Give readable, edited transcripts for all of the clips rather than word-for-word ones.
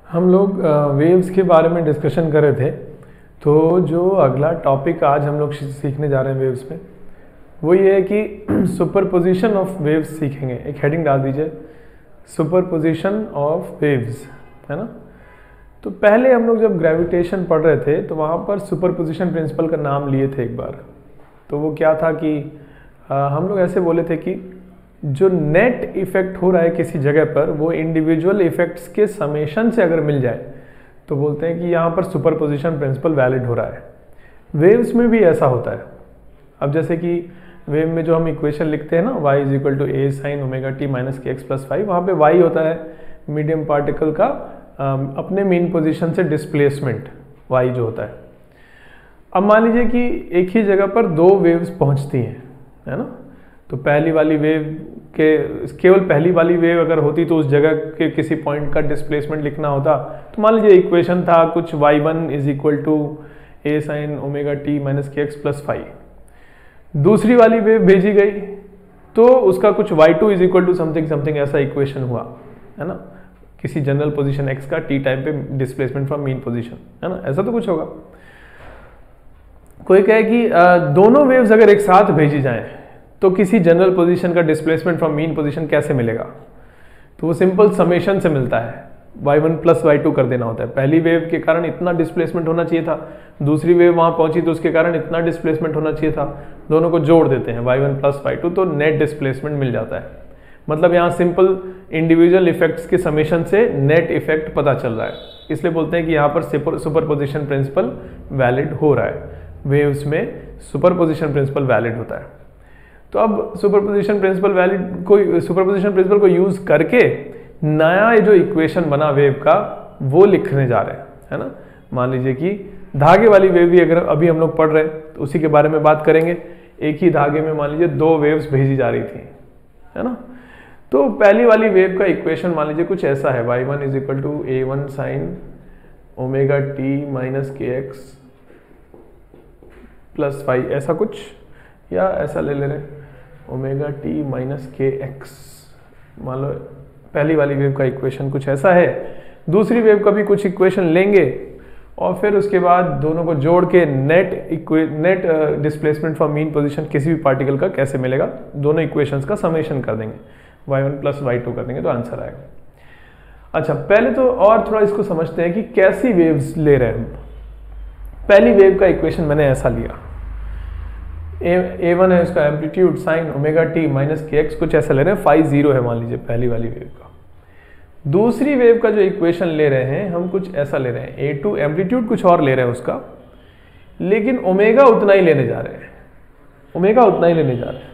हम लोग वेव्स के बारे में डिस्कशन कर रहे थे। तो जो अगला टॉपिक आज हम लोग सीखने जा रहे हैं वेव्स में, वो ये है कि सुपरपोजिशन ऑफ वेव्स सीखेंगे। एक हेडिंग डाल दीजिए, सुपरपोजिशन ऑफ वेव्स, है ना। तो पहले हम लोग जब ग्रेविटेशन पढ़ रहे थे तो वहाँ पर सुपरपोजिशन प्रिंसिपल का नाम लिए थे एक बार। तो वो क्या था कि हम लोग ऐसे बोले थे कि जो नेट इफेक्ट हो रहा है किसी जगह पर, वो इंडिविजुअल इफेक्ट्स के समेशन से अगर मिल जाए तो बोलते हैं कि यहाँ पर सुपरपोजिशन प्रिंसिपल वैलिड हो रहा है। वेव्स में भी ऐसा होता है। अब जैसे कि वेव में जो हम इक्वेशन लिखते हैं ना, y is equal to a sine omega T minus के एक्स प्लस 5, वहाँ पे y होता है मीडियम पार्टिकल का अपने मेन पोजीशन से डिस्प्लेसमेंट y जो होता है। अब मान लीजिए कि एक ही जगह पर दो वेव्स पहुँचती हैं, है ना। तो पहली वाली वेव के केवल पहली वाली वेव अगर होती तो उस जगह के किसी पॉइंट का डिस्प्लेसमेंट लिखना होता। तो मान लीजिए इक्वेशन था कुछ y1 is equal to a sine omega T minus के एक्स प्लस 5। दूसरी वाली वेव भेजी गई तो उसका कुछ y2 is equal to something something ऐसा इक्वेशन हुआ, है ना, किसी जनरल पोजीशन x का t टाइम पे डिस्प्लेसमेंट फ्रॉम मीन पोजीशन, है ना, ऐसा तो कुछ होगा। कोई कहे कि दोनों वेव्स अगर एक साथ भेजी जाएं तो किसी जनरल पोजीशन का डिस्प्लेसमेंट फ्रॉम मीन पोजीशन कैसे मिलेगा। तो वो सिंपल समेशन से मिलता है, y1 प्लस y2 कर देना होता है। पहली वेव के कारण इतना डिस्प्लेसमेंट होना चाहिए था, दूसरी वेव वहां पहुंची तो उसके कारण इतना डिस्प्लेसमेंट होना चाहिए था, दोनों को जोड़ देते हैं y1 प्लस y2 तो नेट डिस्प्लेसमेंट मिल जाता है। मतलब यहाँ सिंपल इंडिविजुअल इफेक्ट्स के समेशन से नेट इफेक्ट पता चल रहा है, इसलिए बोलते हैं कि यहाँ पर सुपरपोजिशन प्रिंसिपल वैलिड हो रहा है। वेव्स में सुपरपोजिशन प्रिंसिपल वैलिड होता है। तो अब सुपरपोजिशन प्रिंसिपल को यूज करके नया जो इक्वेशन बना वेव का वो लिखने जा रहे हैं, है ना। मान लीजिए कि धागे वाली वेव भी अगर अभी हम लोग पढ़ रहे हैं तो उसी के बारे में बात करेंगे। एक ही धागे में मान लीजिए दो वेव्स भेजी जा रही थी, है ना। तो पहली वाली वेव का इक्वेशन मान लीजिए कुछ ऐसा है, y1 is equal to a1 sine omega T minus के एक्स प्लस 5, ऐसा कुछ, या ऐसा ले रहे ओमेगा टी माइनस के एक्स। मान लो पहली वाली वेव का इक्वेशन कुछ ऐसा है, दूसरी वेव का भी कुछ इक्वेशन लेंगे और फिर उसके बाद दोनों को जोड़ के net displacement from mean position किसी भी पार्टिकल का कैसे मिलेगा, दोनों इक्वेशंस का समेशन कर देंगे, y1 प्लस y2 कर देंगे तो आंसर आएगा। अच्छा, पहले तो और थोड़ा इसको समझते हैं कि कैसी वेव्स ले रहे हैं हम। पहली वेव का इक्वेशन मैंने ऐसा लिया, a1 है इसका amplitude sign omega T minus के एक्स, कुछ ऐसा ले रहे हैं, फाई 0 है मान लीजिए पहली वाली वेव का। दूसरी वेव का जो इक्वेशन ले रहे हैं हम कुछ ऐसा ले रहे हैं, a2 एम्पलीट्यूड कुछ और ले रहे हैं उसका, लेकिन ओमेगा उतना ही लेने जा रहे हैं, ओमेगा उतना ही लेने जा रहे हैं।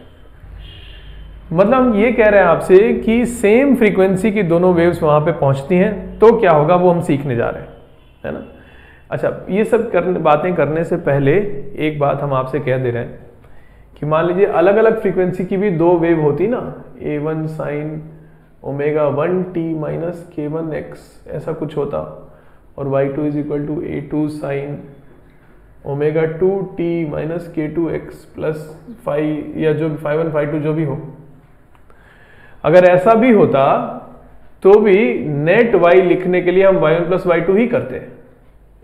मतलब हम ये कह रहे हैं आपसे कि सेम फ्रीक्वेंसी की दोनों वेव्स वहां पे पहुंचती हैं तो क्या होगा वो हम सीखने जा रहे हैं, है ना। अच्छा, ये सब बातें करने से पहले एक बात हम आपसे कह दे रहे हैं कि मान लीजिए अलग अलग फ्रीक्वेंसी की भी दो वेव होती ना, a1 sine omega 1 t minus k1 x ऐसा कुछ होता, और y2 is equal to a2 sine omega 2 t minus k2 x plus 5, या जो phi1 phi2 जो भी हो। अगर ऐसा भी होता तो भी नेट y लिखने के लिए हम y1 प्लस y2 ही करते हैं।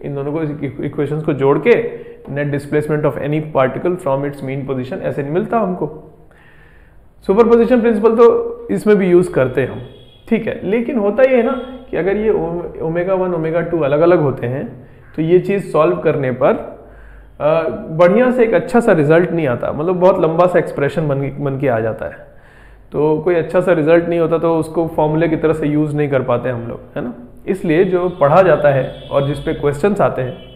इन दोनों को इक्वेशंस को जोड़ के net displacement of any particle from its mean position ऐसे नहीं मिलता हमको। सुपरपोजिशन प्रिंसिपल तो इसमें भी यूज करते हैं हम, ठीक है। लेकिन होता ये है ना कि अगर ये ओमेगा 1 ओमेगा 2 अलग अलग होते हैं तो ये चीज सॉल्व करने पर बढ़िया से एक अच्छा सा रिजल्ट नहीं आता, मतलब बहुत लंबा सा एक्सप्रेशन बन के आ जाता है। तो कोई अच्छा सा रिजल्ट नहीं होता तो उसको फॉर्मूले की तरह से यूज नहीं कर पाते हम लोग, है ना। इसलिए जो पढ़ा जाता है और जिस पे क्वेश्चंस आते हैं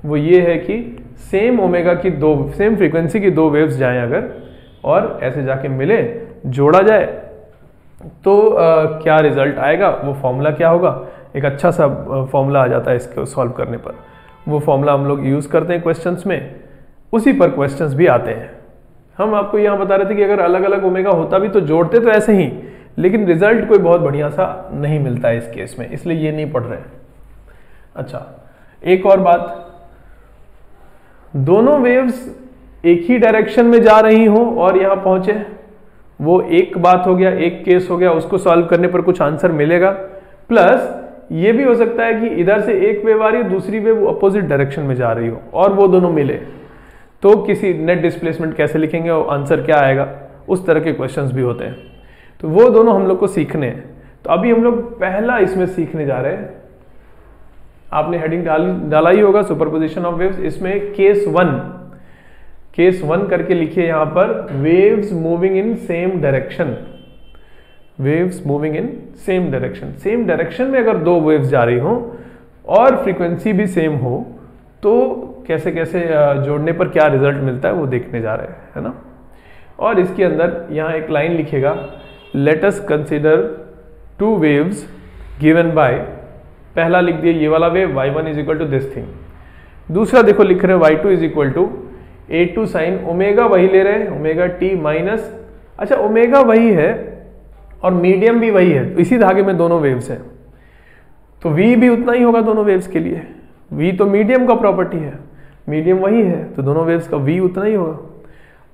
वो ये है कि सेम ओमेगा की सेम फ्रीक्वेंसी की दो वेव्स जाएं अगर और ऐसे जाके मिले, जोड़ा जाए तो क्या रिजल्ट आएगा, वो फॉर्मूला क्या होगा, एक अच्छा सा फॉर्मूला आ जाता है इसको सॉल्व करने पर। वो फॉर्मूला हम लोग यूज करते हैं क्वेश्चंस में, उसी पर क्वेश्चंस भी आते हैं। हम आपको यहाँ बता रहे थे कि अगर अलग अलग ओमेगा होता भी तो जोड़ते तो ऐसे ही, लेकिन रिजल्ट कोई बहुत बढ़िया सा नहीं मिलता है इस केस में, इसलिए ये नहीं पढ़ रहे हैं। अच्छा, एक और बात, दोनों वेव्स एक ही डायरेक्शन में जा रही हो और यहां पहुंचे, वो एक बात हो गया, एक केस हो गया, उसको सॉल्व करने पर कुछ आंसर मिलेगा। प्लस ये भी हो सकता है कि इधर से एक वेव आ रही है, दूसरी वेव अपोजिट डायरेक्शन में जा रही हो और वो दोनों मिले, तो किसी नेट डिस्प्लेसमेंट कैसे लिखेंगे और आंसर क्या आएगा, उस तरह के क्वेश्चंस भी होते हैं। तो वो दोनों हम लोग को सीखने हैं। तो अभी हम लोग पहला इसमें सीखने जा रहे हैं। आपने हेडिंग डाला ही होगा, सुपरपोजिशन ऑफ वेव्स। इसमें केस वन करके लिखिए यहाँ पर, waves moving in same direction. Waves moving in same direction. Same direction में अगर दो वेव्स जा रही हो और फ्रीक्वेंसी भी सेम हो तो कैसे कैसे जोड़ने पर क्या रिजल्ट मिलता है वो देखने जा रहे हैं, है ना। और इसके अंदर यहाँ एक लाइन लिखेगा, let us consider two waves given by, पहला लिख दिए ये वाला wave y1 is equal to this thing. दूसरा देखो लिख रहे हैं y2 is equal to a2 sine omega, वही ले रहे हैं ओमेगा t माइनस, अच्छा ओमेगा वही है और मीडियम भी वही है, तो इसी धागे में दोनों वेव्स हैं, तो v भी उतना ही होगा दोनों वेव्स के लिए। v तो मीडियम का प्रॉपर्टी है, मीडियम वही है तो दोनों वेव्स का v उतना ही होगा।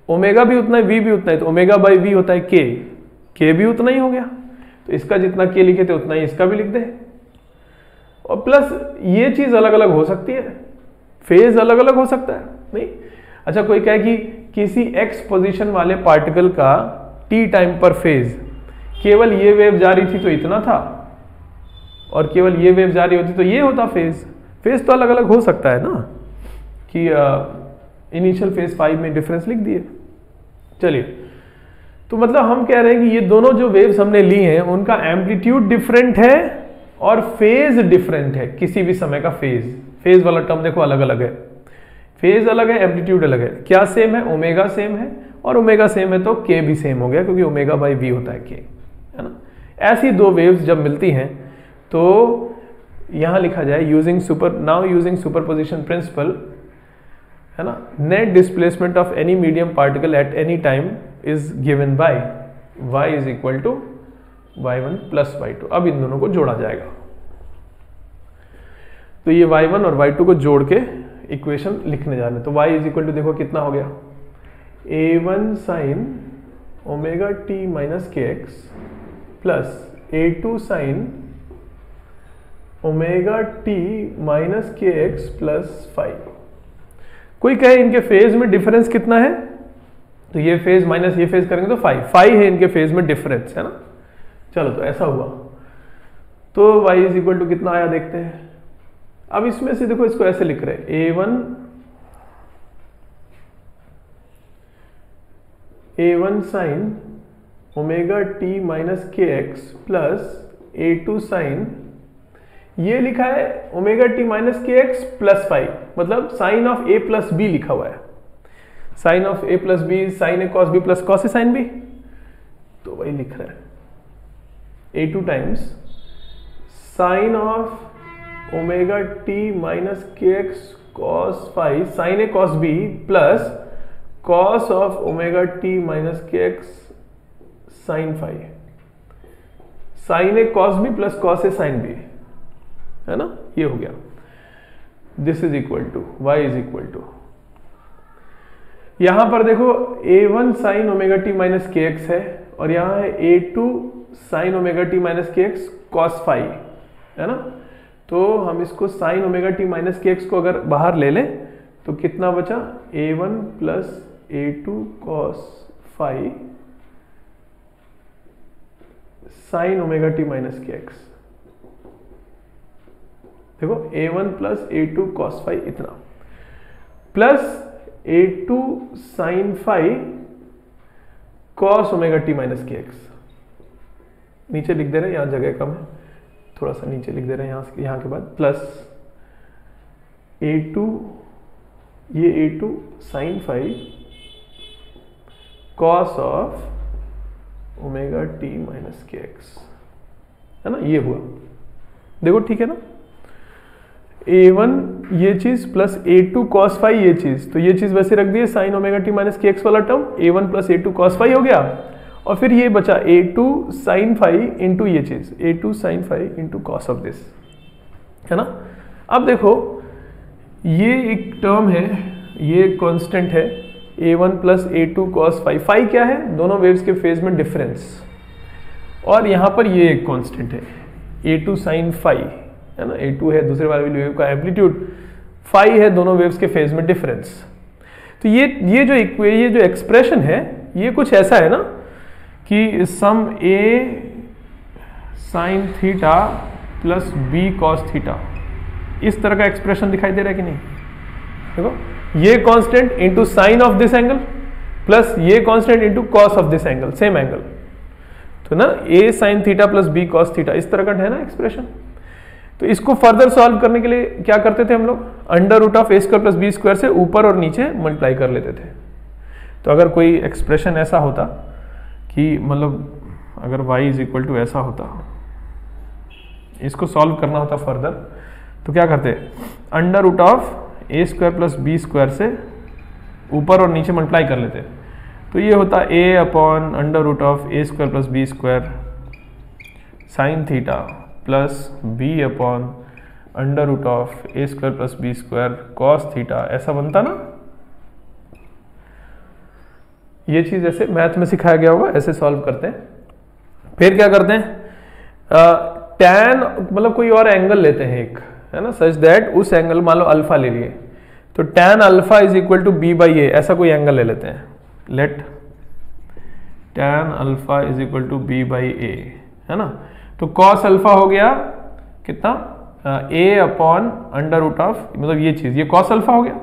ओमेगा भी उतना है, v भी उतना है, तो ओमेगा बाई v होता है k भी उतना ही हो गया। तो इसका जितना k लिखे थे उतना ही इसका भी लिख दे। और प्लस ये चीज अलग अलग हो सकती है, फेज अलग अलग हो सकता है नहीं। अच्छा कोई कहे कि किसी x पोजीशन वाले पार्टिकल का t टाइम पर फेज, केवल ये वेव जा रही थी तो इतना था और केवल ये वेव जा रही होती तो ये होता फेज। फेज तो अलग अलग हो सकता है ना, कि इनिशियल फेज 5 में डिफरेंस लिख दिए। चलिए, तो मतलब हम कह रहे हैं कि ये दोनों जो वेव्स हमने ली हैं उनका एम्पलीट्यूड डिफरेंट है और फेज डिफरेंट है। किसी भी समय का फेज वाला टर्म देखो अलग अलग है, फेज अलग है, एम्पलीट्यूड अलग है। क्या सेम है? ओमेगा सेम है, और ओमेगा सेम है तो के भी सेम हो गया, क्योंकि ओमेगा बाई वी होता है के, है ना। ऐसी दो वेव्स जब मिलती हैं तो यहां लिखा जाए यूजिंग सुपरपोजिशन प्रिंसिपल, है ना, net displacement of any medium particle at any time is given by y is equal to y1 plus y2। अब इन दोनों को जोड़ा जाएगा, तो ये y1 और y2 को जोड़ के इक्वेशन लिखने जा रहे हैं। तो y इज इक्वल टू देखो कितना हो गया, a1 sine omega t minus के x plus a2 sine omega t minus के एक्स प्लस 5। कोई कहे इनके फेज में डिफरेंस कितना है, तो ये फेज माइनस ये फेज करेंगे तो 5 है इनके फेज में डिफरेंस, है ना। चलो तो ऐसा हुआ, तो y इज इक्वल टू कितना आया देखते हैं। अब इसमें से देखो इसको ऐसे लिख रहे हैं, a1 sine omega t minus के एक्स प्लस a2 साइन, ये लिखा है ओमेगा टी माइनस के एक्स प्लस 5, मतलब sine of a plus B लिखा हुआ है। Sine of a plus B, sine A cos B plus cos A sine B, तो वही लिख रहा है a2 times sine of omega T minus के x cos 5 sine A cos B plus cos of omega T minus के x sine 5, sine ए cos B plus cos ए sine b, है ना, ये हो गया। This is equal to y is equal to, यहां पर देखो a1 sine omega T minus के एक्स है और यहां है a2 sine omega T minus के एक्स कॉस 5, है ना। तो हम इसको साइन ओमेगा टी माइनस के एक्स को अगर बाहर ले लें तो कितना बचा, a1 plus a2 cos 5 sign omega T minus के एक्स। देखो a1 प्लस a2 cos 5 इतना plus a2 sin 5 cos omega T minus के एक्स। नीचे लिख दे रहे हैं, यहां जगह कम है, थोड़ा सा नीचे लिख दे रहे हैं यहां के बाद, प्लस a2, ये a2 sin 5 cos of omega T minus के एक्स, है ना, ये हुआ। देखो ठीक है ना, a1 ये चीज प्लस a2 cos 5 ये चीज, तो ये चीज वैसे रख दिए साइन ओमेगा टी माइनस के एक्स वाला term, a1 plus a2 cos 5 हो गया, और फिर ये बचा a2 sin 5 इंटू ये चीज a2 sin 5 into cos of this, है ना। अब देखो ये एक टर्म है, ये कांस्टेंट है a1 प्लस a2 cos 5, 5 क्या है, दोनों वेव्स के फेज में डिफरेंस, और यहां पर ये एक कांस्टेंट है a2 sin 5 है ना, a2 है दूसरे वाले वेव का एम्पलीट्यूड, फाई है दोनों वेव्स के फेज में डिफरेंस। तो ये जो एक्सप्रेशन है ये कुछ ऐसा है ना कि सम a sine theta plus b cos theta, इस तरह का एक्सप्रेशन दिखाई दे रहा है कि नहीं? देखो ये constant into sine of this angle plus ये constant into cos of this angle, same angle, तो ना a sine theta plus b cos theta, इस तरह का है ना एक्सप्रेशन। तो इसको फर्दर सॉल्व करने के लिए क्या करते थे हम लोग, under root of a square plus b square से ऊपर और नीचे मल्टीप्लाई कर लेते थे। तो अगर कोई एक्सप्रेशन ऐसा होता कि मतलब अगर y इज इक्वल टू ऐसा होता, इसको सॉल्व करना होता फर्दर, तो क्या करते, under root of a square plus b square से ऊपर और नीचे मल्टीप्लाई कर लेते। तो ये होता a upon under root of a square plus b square sine theta plus b upon under root of a square plus b square cos theta, ऐसा बनता ना। ये चीज ऐसे मैथ में सिखाया गया होगा, ऐसे सॉल्व करते हैं। फिर क्या करते हैं, टैन मतलब कोई और एंगल लेते हैं एक, है ना, सच दैट उस एंगल मान लो अल्फा ले लिए, तो tan alpha is equal to b by A, ऐसा कोई एंगल ले लेते हैं। Let tan alpha is equal to b by A, है ना। तो कॉस अल्फा हो गया कितना, a upon under root of, मतलब ये चीज, ये कॉस अल्फा हो गया,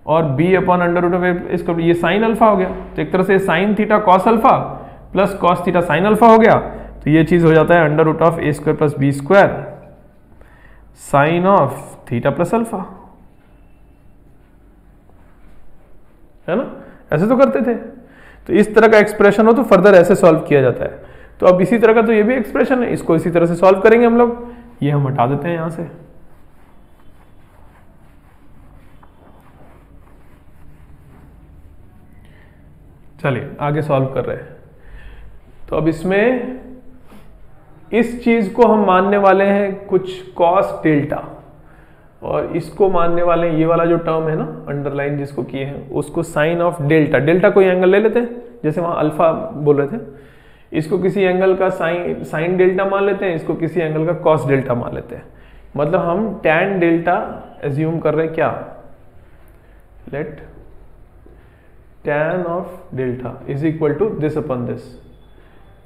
और b upon under root of इसका ये साइन अल्फा हो गया। तो एक तरह से sine theta cos alpha plus cos theta sine alpha हो गया। तो ये चीज हो जाता है under root of a square plus b square sine of theta plus alpha, है ना। ऐसे तो करते थे। तो इस तरह का एक्सप्रेशन हो तो फर्दर ऐसे सॉल्व किया जाता है। तो अब इसी तरह का तो ये भी एक्सप्रेशन है, इसको इसी तरह से सॉल्व करेंगे हम लोग। ये हम हटा देते हैं यहां से, चलिए आगे सॉल्व कर रहे हैं। तो अब इसमें इस चीज को हम मानने वाले हैं कुछ कॉस डेल्टा, और इसको मानने वाले हैं ये वाला जो टर्म है ना अंडरलाइन जिसको किए हैं उसको साइन ऑफ डेल्टा। डेल्टा कोई एंगल ले लेते हैं, जैसे वहां अल्फा बोल रहे थे, इसको किसी एंगल का साइन डेल्टा मान लेते हैं, इसको किसी एंगल का कॉस डेल्टा मान लेते हैं। मतलब हम टैन डेल्टा एज्यूम कर रहे हैं क्या, let tan of delta is equal to this upon this,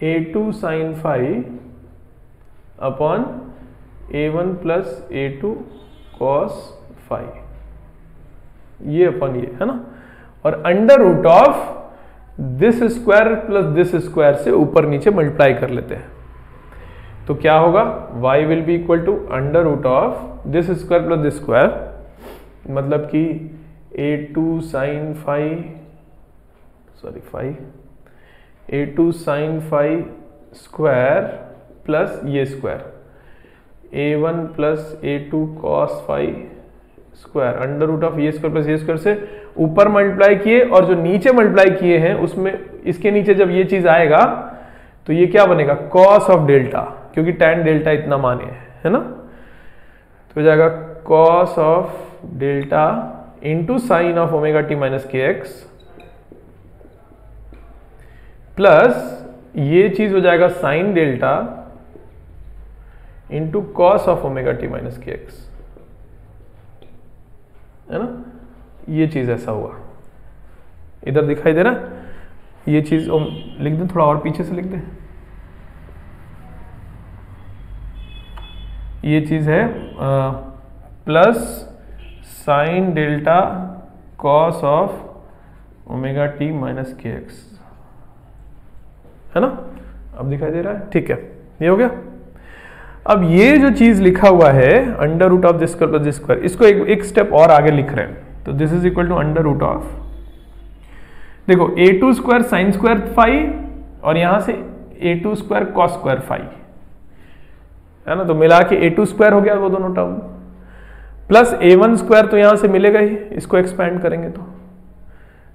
a2 sine phi upon a1 plus a2 cos phi, ये अपन ये, है ना। और under root of this square plus this square से ऊपर नीचे मल्टीप्लाई कर लेते हैं। तो क्या होगा, y will be equal to under root of this square plus this square, मतलब कि a2 sine phi, sorry phi, a2 sine phi square plus ये square, a1 plus a2 cos phi square, under root of ये square plus ये square से ऊपर multiply किए, और जो नीचे मल्टीप्लाई किए हैं उसमें इसके नीचे जब ये चीज आएगा तो ये क्या बनेगा, कॉस ऑफ डेल्टा, क्योंकि टैन डेल्टा इतना माने है ना। तो हो जाएगा cos of delta into sine of omega T minus के एक्स, प्लस ये चीज हो जाएगा sine delta into cos of omega T minus के एक्स, है ना। ये चीज ऐसा हुआ, इधर दिखाई दे रहा, ये चीज लिख दें, थोड़ा और पीछे से लिख दें। ये चीज है plus sine delta cos of omega T minus के एक्स, है ना। अब दिखाई दे रहा है, ठीक है, ये हो गया। अब ये जो चीज लिखा हुआ है under root of this square plus this square, इसको एक स्टेप और आगे लिख रहे हैं। तो this is equal to under root of, देखो a2 square sine square phi, और यहां से a2 square cos square phi, है ना। तो मिला के a2 स्क्वायर हो गया वो दोनों टर्म, प्लस a1 स्क्वायर तो यहां से मिलेगा ही, इसको एक्सपैंड करेंगे तो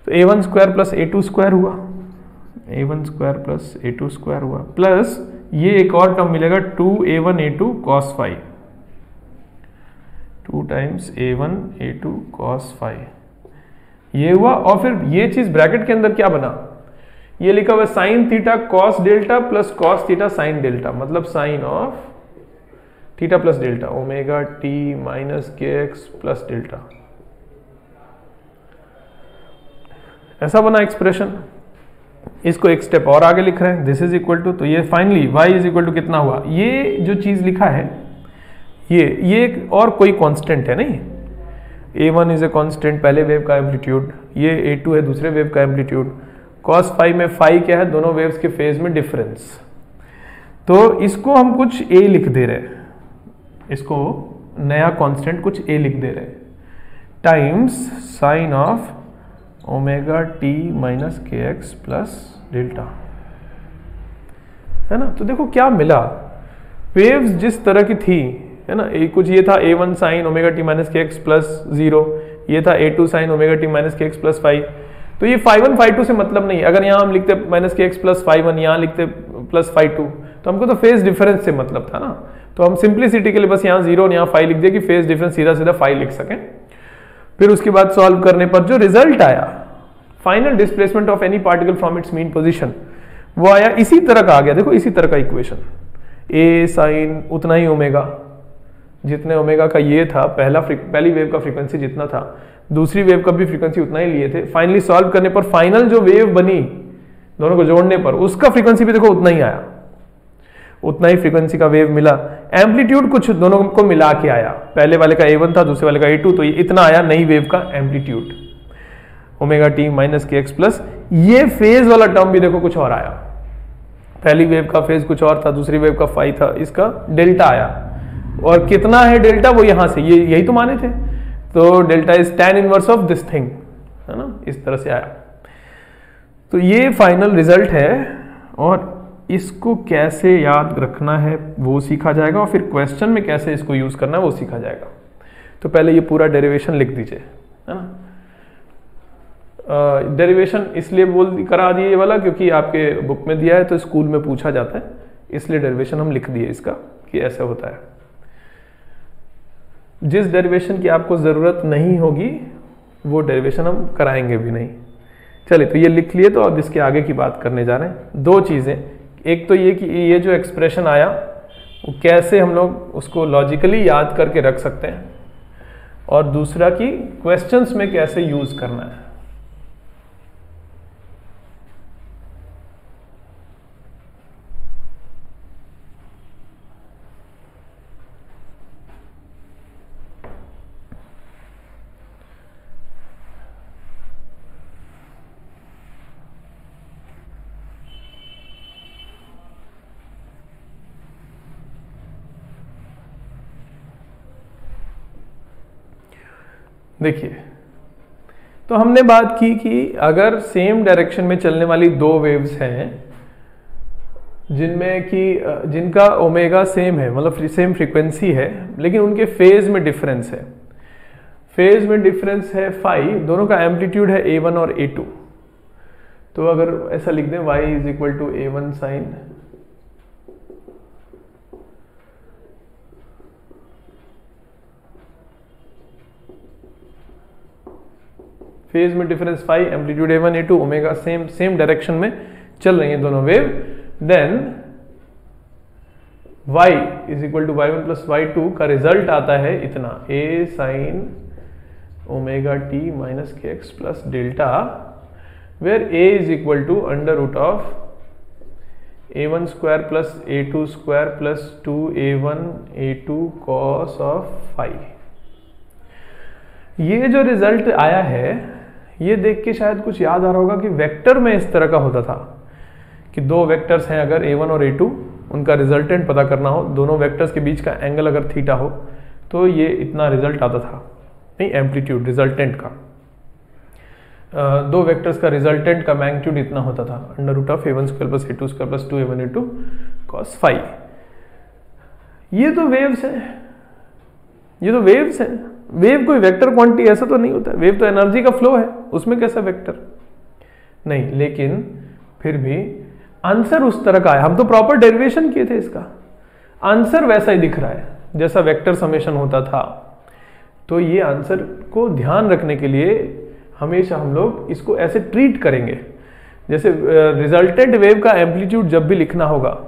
a1 square plus a2 square हुआ, a1 square plus a2 square हुआ, प्लस ये एक और टर्म मिलेगा 2a1 a2 cos phi, 2 times a1 a2 cos phi, ये हुआ। और फिर ये चीज ब्रैकेट के अंदर क्या बना, ये लिखा हुआ sine theta cos delta plus cos theta sine delta, मतलब sine of theta plus delta, omega T minus के एक्स प्लस डेल्टा, ऐसा बना एक्सप्रेशन। इसको एक स्टेप और आगे लिख रहे हैं, दिस इज इक्वल टू, तो ये finally y is equal to कितना हुआ, ये जो चीज लिखा है ये एक और कोई कांस्टेंट है नहीं, a1 इज ए कांस्टेंट पहले वेव का एम्पलीट्यूड, ये a2 है दूसरे वेव का एम्पलीट्यूड, cos फाई में फाई क्या है, दोनों वेव्स के फेज में डिफरेंस। तो इसको हम कुछ a लिख दे रहे हैं, इसको नया कांस्टेंट कुछ a लिख दे रहे हैं, times sine of omega T minus के एक्स प्लस डेल्टा, है ना। तो देखो क्या मिला, वेव्स जिस तरह की थी, है ना, कुछ ये था a1 sine omega T minus के एक्स प्लस 0, ये था a2 sine omega T minus के एक्स प्लस 5। तो ये φ1 φ2 से मतलब नहीं, अगर यहाँ हम लिखते माइनस के एक्स प्लस φ1, यहाँ लिखते प्लस φ2, तो हमको तो फेज डिफरेंस से मतलब था ना। तो हम सिंप्लिसिटी के लिए बस यहाँ 0 और यहाँ फाई लिख दिया कि फेज डिफरेंस सीधा सीधा फाई लिख सकें। फिर उसके बाद सॉल्व करने पर जो रिजल्ट आया, final displacement of any particle from its mean position, वो आया इसी तरह का आ गया। देखो इसी तरह का इक्वेशन, a साइन उतना ही ओमेगा, जितने ओमेगा का ये था, पहली वेव का फ्रीक्वेंसी जितना था, दूसरी वेव का भी फ्रीक्वेंसी उतना ही लिए थे। फाइनली सॉल्व करने पर फाइनल जो वेव बनी दोनों को जोड़ने पर, उसका फ्रीक्वेंसी भी देखो उतना ही आया, उतना ही फ्रीक्वेंसी का वेव मिला। एम्पलीट्यूड कुछ दोनों को मिला के आया, पहले वाले का a1 था दूसरे वाले का a2, तो ये इतना आया नई वेव का एम्पलीट्यूड ओमेगा टी माइनस के एक्स प्लस। ये फेज वाला टर्म भी देखो कुछ और आया, पहली वेव का फेज कुछ और था, दूसरी वेव का फाई था, इसका डेल्टा आया, और कितना है डेल्टा वो यहां से, ये यही तो माने थे, तो delta is tan inverse of this thing, है ना, इस तरह से आया। तो ये फाइनल रिजल्ट है, और इसको कैसे याद रखना है वो सीखा जाएगा, और फिर क्वेश्चन में कैसे इसको यूज करना है वो सीखा जाएगा। तो पहले ये पूरा डेरिवेशन लिख दीजिए, है ना। डेरिवेशन इसलिए करा दिए ये वाला क्योंकि आपके बुक में दिया है, तो स्कूल में पूछा जाता है, इसलिए डेरिवेशन हम लिख दिए इसका कि ऐसा होता है। जिस डेरिवेशन की आपको जरूरत नहीं होगी वो डेरिवेशन हम कराएंगे भी नहीं। चलिए, तो ये लिख लिए, तो अब इसके आगे की बात करने जा रहे हैं। दो चीजें, एक तो ये कि ये जो एक्सप्रेशन आया वो कैसे हम लोग उसको लॉजिकली याद करके रख सकते हैं, और दूसरा कि क्वेश्चंस में कैसे यूज करना है। देखिए, तो हमने बात की कि अगर सेम डायरेक्शन में चलने वाली दो वेव्स हैं जिनमें कि जिनका ओमेगा सेम है, मतलब सेम फ्रीक्वेंसी है, लेकिन उनके फेज में डिफरेंस है, फेज में डिफरेंस है फाई, दोनों का एम्पलीट्यूड है a1 और a2। तो अगर ऐसा लिख दें y is equal to a1 sine phase में difference phi, amplitude a1 a2, omega same direction में चल रही हैं दोनों wave, then y is equal to y1 plus y2 का रिजल्ट आता है इतना, a sine omega T minus के x plus delta, where a is equal to under root of a1 square plus a2 square plus 2a1 a2 cos of phi. ये जो result आया है, ये देख के शायद कुछ याद आ रहा होगा कि वेक्टर में इस तरह का होता था कि दो वेक्टर्स हैं, अगर a1 और a2, उनका रिजल्टेंट पता करना हो, दोनों वेक्टर्स के बीच का एंगल अगर थीटा हो, तो ये इतना रिजल्ट आता था, नहीं एम्पलीट्यूड रिजल्टेंट का, दो वेक्टर्स का रिजल्टेंट का मैग्नीट्यूड इतना होता था, under root of a1 square plus a2 square plus 2a1 a2 cos phi. ये तो वेव्स हैं, ये तो वेव्स हैं। वेव कोई वेक्टर क्वांटिटी ऐसा तो नहीं होता, वेव तो एनर्जी का फ्लो है, उसमें कैसा वेक्टर नहीं, लेकिन फिर भी आंसर उस तरह का है। हम तो प्रॉपर डेरिवेशन किए थे इसका, आंसर वैसा ही दिख रहा है जैसा वेक्टर समेशन होता था। तो ये आंसर को ध्यान रखने के लिए हमेशा हम लोग इसको ऐसे ट्रीट करेंगे, जैसे रिजल्टेंट वेव का एम्पलीट्यूड जब भी लिखना होगा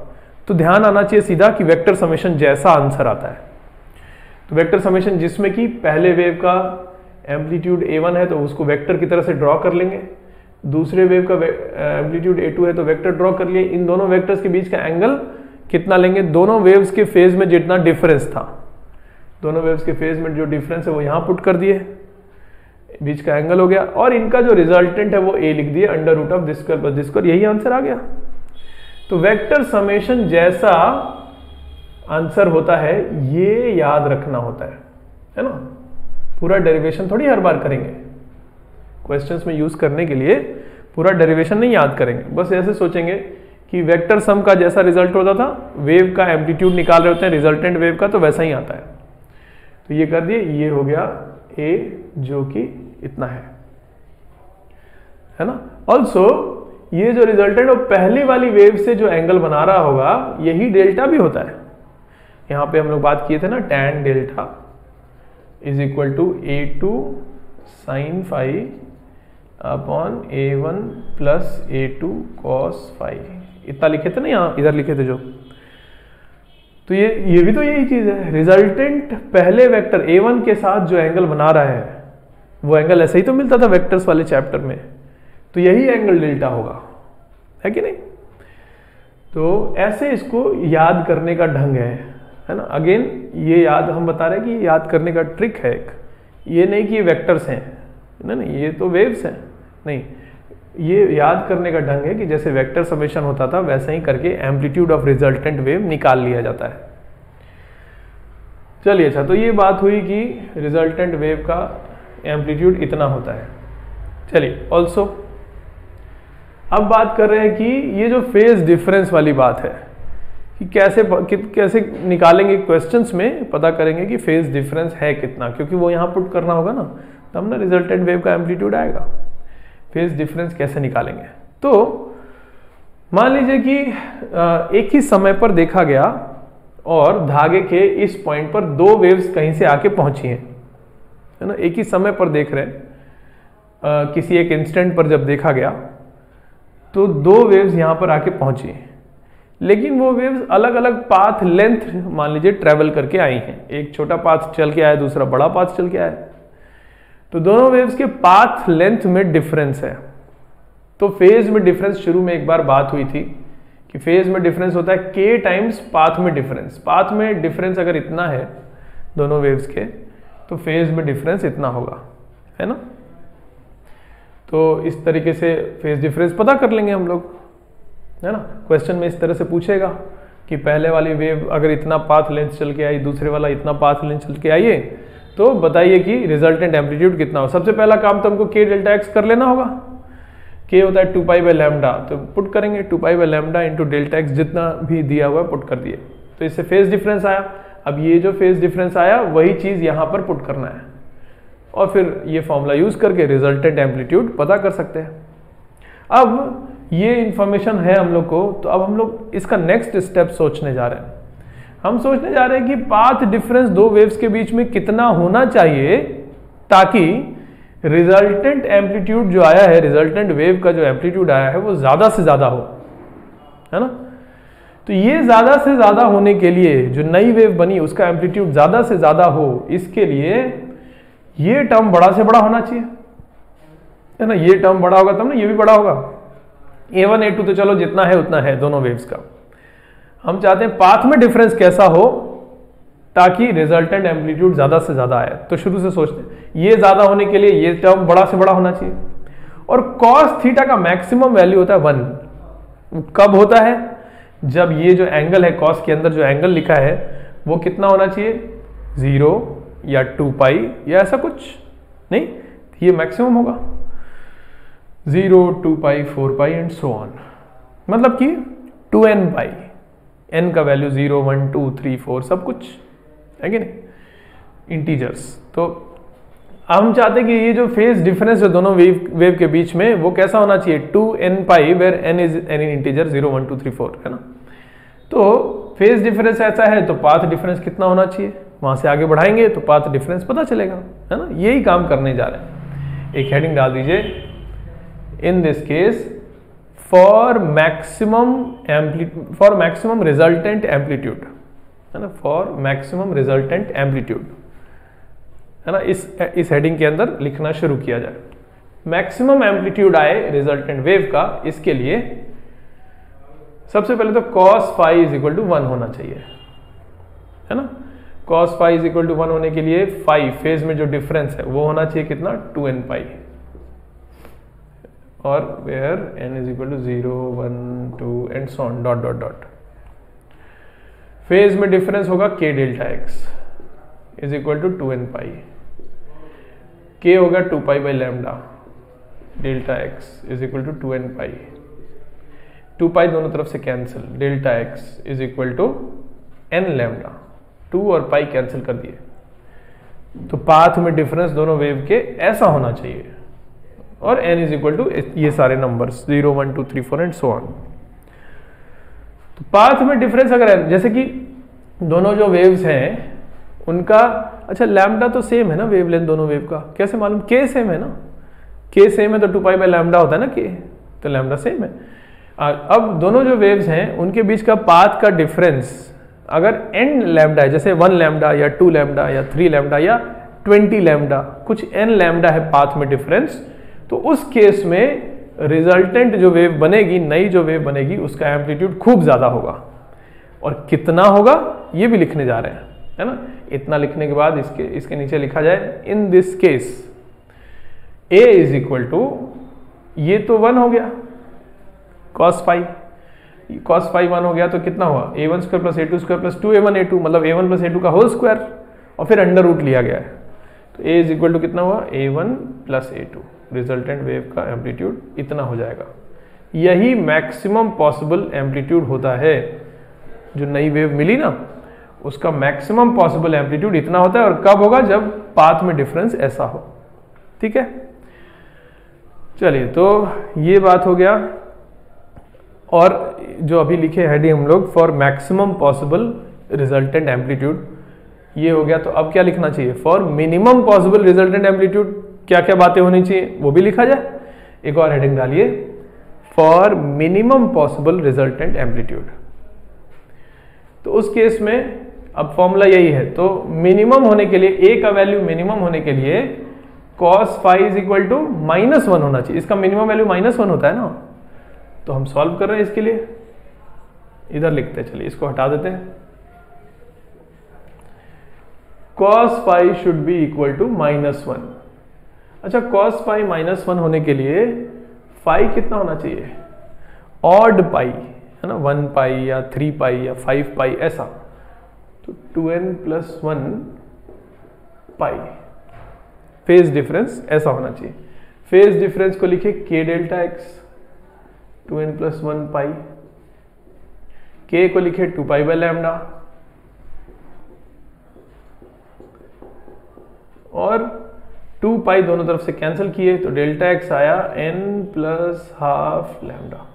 तो ध्यान आना चाहिए सीधा कि वेक्टर समेशन जैसा आंसर आता है। तो वेक्टर समेशन जिसमें कि पहले वेव का एम्पलीट्यूड a1 है तो उसको वेक्टर की तरह से ड्रॉ कर लेंगे, दूसरे वेव का एम्पलीट्यूड a2 है तो वेक्टर ड्रॉ कर लिए, इन दोनों वेक्टर्स के बीच का एंगल कितना लेंगे, दोनों वेव्स के फेज में जितना डिफरेंस था, दोनों वेव्स के फेज में जो डिफरेंस है वो यहां पुट कर दिए, बीच का एंगल हो गया, और इनका जो रिजल्टेंट है वो a लिख दिए, under root of this square plus this square, यही आंसर आ गया। तो वेक्टर समेशन जैसा आंसर होता है ये याद रखना होता है ना। पूरा डेरिवेशन थोड़ी हर बार करेंगे, क्वेश्चंस में यूज करने के लिए पूरा डेरिवेशन नहीं याद करेंगे, बस ऐसे सोचेंगे कि वेक्टर सम का जैसा रिजल्ट होता था, वेव का एम्पलीट्यूड निकाल रहे होते हैं रिजल्टेंट वेव का, तो वैसा ही आता है। तो ये कर दिए, ये हो गया a जो कि इतना है ना। ऑल्सो ये जो रिजल्टेंट और पहली वाली वेव से जो एंगल बना रहा होगा यही डेल्टा भी होता है। यहां पे हम लोग बात किए थे ना, tan delta is equal to a2 sin phi upon a1 plus a2 cos phi, इतना लिखे थे ना, यहाँ इधर लिखे थे जो, तो ये भी तो यही चीज है। रिजल्टेंट पहले वेक्टर a1 के साथ जो एंगल बना रहा है वो एंगल ऐसे ही तो मिलता था वेक्टर्स वाले चैप्टर में, तो यही एंगल डेल्टा होगा, है कि नहीं। तो ऐसे इसको याद करने का ढंग है ना। अगेन ये याद हम बता रहे हैं कि याद करने का ट्रिक है एक, ये नहीं कि ये वेक्टर्स हैं, नहीं ये तो वेव्स हैं, नहीं, ये याद करने का ढंग है कि जैसे वेक्टर समेशन होता था वैसे ही करके एम्पलीट्यूड ऑफ रिजल्टेंट वेव निकाल लिया जाता है। चलिए अच्छा, तो ये बात हुई कि रिजल्टेंट वेव का एम्पलीट्यूड इतना होता है। चलिए ऑल्सो अब बात कर रहे हैं कि ये जो फेज डिफरेंस वाली बात है कि कैसे निकालेंगे, क्वेश्चंस में पता करेंगे कि फेज डिफरेंस है कितना, क्योंकि वो यहां पुट करना होगा ना, तब ना रिजल्टेंट वेव का एम्पलीट्यूड आएगा। फेज डिफरेंस कैसे निकालेंगे, तो मान लीजिए कि एक ही समय पर देखा गया और धागे के इस पॉइंट पर दो वेव्स कहीं से आके पहुंची हैं, है ना, एक ही समय पर देख रहे हैं, किसी एक इंस्टेंट पर जब देखा गया तो दो वेव्स यहां पर आके पहुंची, लेकिन वो वेव्स अलग अलग पाथ लेंथ मान लीजिए ट्रेवल करके आई हैं, एक छोटा पाथ चल के आया, दूसरा बड़ा पाथ चल के आया, तो दोनों वेव्स के पाथ लेंथ में डिफरेंस है। तो फेज में डिफरेंस शुरू में एक बार बात हुई थी कि फेज में डिफरेंस होता है k टाइम्स पाथ में डिफरेंस। पाथ में डिफरेंस अगर इतना है दोनों वेव्स के, तो फेज में डिफरेंस इतना होगा, है ना। तो इस तरीके से फेज डिफरेंस पता कर लेंगे हम लोग, है ना। क्वेश्चन में इस तरह से पूछेगा कि पहले वाली वेव अगर इतना पाथ लेंथ चल के आई, दूसरे वाला इतना पाथ लेंथ चल के आइए, तो बताइए कि रिजल्टेंट एम्पलीट्यूड कितना हो। सबसे पहला काम तो हमको k डेल्टा x कर लेना होगा। k होता है 2 पाई बाई लैम्डा, तो पुट करेंगे 2 pi by lambda into delta x, जितना भी दिया हुआ है पुट कर दिए, तो इससे फेज डिफरेंस आया। अब ये जो फेज डिफरेंस आया वही चीज यहां पर पुट करना है, और फिर ये फॉर्मूला यूज करके रिजल्टेंट एम्पलीट्यूड पता कर सकते हैं। अब ये इंफॉर्मेशन है हम लोग को, तो अब हम लोग इसका नेक्स्ट स्टेप सोचने जा रहे हैं। हम सोचने जा रहे हैं कि पाथ डिफरेंस दो वेव्स के बीच में कितना होना चाहिए ताकि रिजल्टेंट एम्पलीट्यूड जो आया है, रिजल्टेंट वेव का जो एम्पलीट्यूड आया है वो ज्यादा से ज्यादा हो, है ना। तो ये ज्यादा से ज्यादा होने के लिए जो नई वेव बनी उसका एम्पलीट्यूड ज्यादा से ज्यादा हो, इसके लिए ये टर्म बड़ा से बड़ा होना चाहिए, है ना। ये टर्म बड़ा होगा तब ना ये भी बड़ा होगा। a1 a2 तो चलो जितना है उतना है दोनों वेव्स का, हम चाहते हैं पाथ में डिफरेंस कैसा हो ताकि रिजल्टेंट एम्पलीट्यूड ज्यादा से ज्यादा आए। तो शुरू से सोचते हैं ये ज्यादा होने के लिए ये टर्म बड़ा से बड़ा होना चाहिए, और cos थीटा का मैक्सिमम वैल्यू होता है 1। कब होता है, जब ये जो एंगल है cos के अंदर जो एंगल लिखा है वो कितना होना चाहिए, 0 या 2 पाई या ऐसा कुछ नहीं, ये मैक्सिमम होगा 0, 2 पाई, 4 पाई एंड सो ऑन, मतलब कि 2n पाई, n का वैल्यू 0, 1, 2, 3, 4 सब कुछ है कि नहीं, इंटीजर्स। तो हम चाहते हैं कि ये जो फेज डिफरेंस है दोनों वेव के बीच में वो कैसा होना चाहिए, 2n pi where n is any integer 0, 1, 2, 3, 4, है ना। तो फेज डिफरेंस ऐसा है तो पाथ डिफरेंस कितना होना चाहिए, वहां से आगे बढ़ाएंगे तो पाथ डिफरेंस पता चलेगा, है ना। यही काम करने जा रहे हैं। एक हेडिंग डाल दीजिए, इन this case for maximum resultant amplitude, है ना, फॉर मैक्सिमम रिजल्टेंट एम्पलीट्यूड, है ना, इस हेडिंग के अंदर लिखना शुरू किया जाए। मैक्सिमम एम्पलीट्यूड आए रिजल्टेंट वेव का, इसके लिए सबसे पहले तो cos phi is equal to 1 होना चाहिए, है ना। cos phi is equal to 1 होने के लिए फाई फेज में जो डिफरेंस है वो होना चाहिए कितना, 2n पाई, और where n is equal to 0 1 2 and so on dot dot dot. Phase में डिफरेंस होगा k delta x is equal to 2n pi, k होगा 2 pi by lambda, delta x is equal to 2n pi, 2 pi दोनों तरफ से cancel, delta x is equal to n lambda, 2 और pi cancel कर दिए, तो path में difference दोनों वेव के ऐसा होना चाहिए, और n इज इक्वल टू ये सारे नंबर्स 0 1 2 3 4 एंड सो ऑन। तो पाथ में डिफरेंस अगर है, जैसे कि दोनों जो वेव्स हैं उनका, अच्छा लैम्डा तो सेम है ना, वेवलेंथ दोनों वेव का, कैसे मालूम, k सेम है ना, k सेम है तो 2 पाई बाई लैम्डा होता है ना k, तो लैम्डा सेम है। अब दोनों जो वेव्स हैं उनके बीच का पाथ का डिफरेंस अगर n लैम्डा है, जैसे 1 लैम्डा या 2 लैम्डा या 3 लैम्डा या 20 लैम्डा, कुछ n लैम्डा है पाथ में डिफरेंस, तो उस केस में रिजल्टेंट जो वेव बनेगी, नई जो वेव बनेगी, उसका एम्पलीट्यूड खूब ज्यादा होगा, और कितना होगा ये भी लिखने जा रहे हैं, है ना। इतना लिखने के बाद इसके नीचे लिखा जाए, in this case a is equal to, ये तो 1 हो गया, cos फाई 1 हो गया, तो कितना हुआ, a1 square plus a2 square plus 2a1 a2, मतलब a1 प्लस a2 का होल स्क्वायर, और फिर अंडर रूट लिया गया है, तो a इज इक्वल टू कितना हुआ, a1 plus a2, resultant wave का एम्पलीट्यूड इतना हो जाएगा। यही मैक्सिमम पॉसिबल एम्पलीट्यूड होता है, जो नई वेव मिली ना उसका मैक्सिमम पॉसिबल एम्पलीट्यूड इतना होता है, और कब होगा, जब पाथ में डिफरेंस ऐसा हो, ठीक है। चलिए, तो ये बात हो गया, और जो अभी लिखे हेडिंग हम लोग, for maximum possible resultant amplitude, ये हो गया। तो अब क्या लिखना चाहिए, for minimum possible resultant amplitude क्या क्या बातें होनी चाहिए वो भी लिखा जाए। एक और हेडिंग डालिए, for minimum possible resultant amplitude. तो उस केस में अब फॉर्मूला यही है, तो मिनिमम होने के लिए, a का वैल्यू मिनिमम होने के लिए cos phi is equal to -1 होना चाहिए। इसका मिनिमम वैल्यू -1 होता है ना, तो हम सॉल्व कर रहे हैं इसके लिए, इधर लिखते हैं, चलिए इसको हटा देते हैं। cos phi should be equal to -1। अच्छा, cos फाई -1 होने के लिए फाई कितना होना चाहिए, ऑड पाई, है ना, 1 पाई या 3 पाई या 5 पाई ऐसा, तो 2n प्लस 1 पाई, फेज डिफरेंस ऐसा होना चाहिए। फेज डिफरेंस को लिखे k delta x, 2n plus 1 पाई, k को लिखे 2 पाई बाई लैम्डा, और 2 पाई दोनों तरफ से कैंसिल किए, तो डेल्टा x आया n plus half lambda.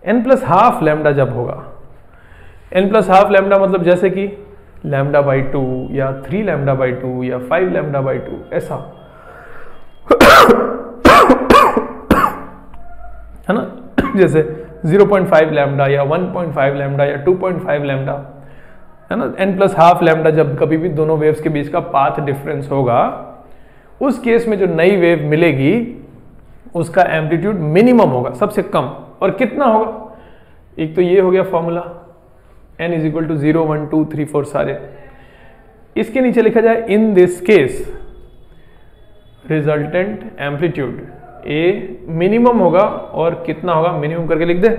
n plus half lambda जब होगा, n प्लस हाफ लैम्डा मतलब जैसे कि लैम्डा बाई 2 या 3 लैम्डा बाई 2 या 5 लैम्डा बाई 2 ऐसा, है ना, जैसे 0.5 लैम्डा या 1.5 लैम्डा या 2.5 लैम्डा, है ना। n प्लस हाफ लैम्डा जब कभी भी दोनों वेव्स के बीच का पाथ डिफरेंस होगा, उस केस में जो नई वेव मिलेगी उसका एम्पलीट्यूड मिनिमम होगा, सबसे कम, और कितना होगा, एक तो ये हो गया formula, n is equal to 0 1 2 3 4 सारे। इसके नीचे लिखा जाए, in this case resultant amplitude a minimum होगा, और कितना होगा, मिनिमम करके लिख दे,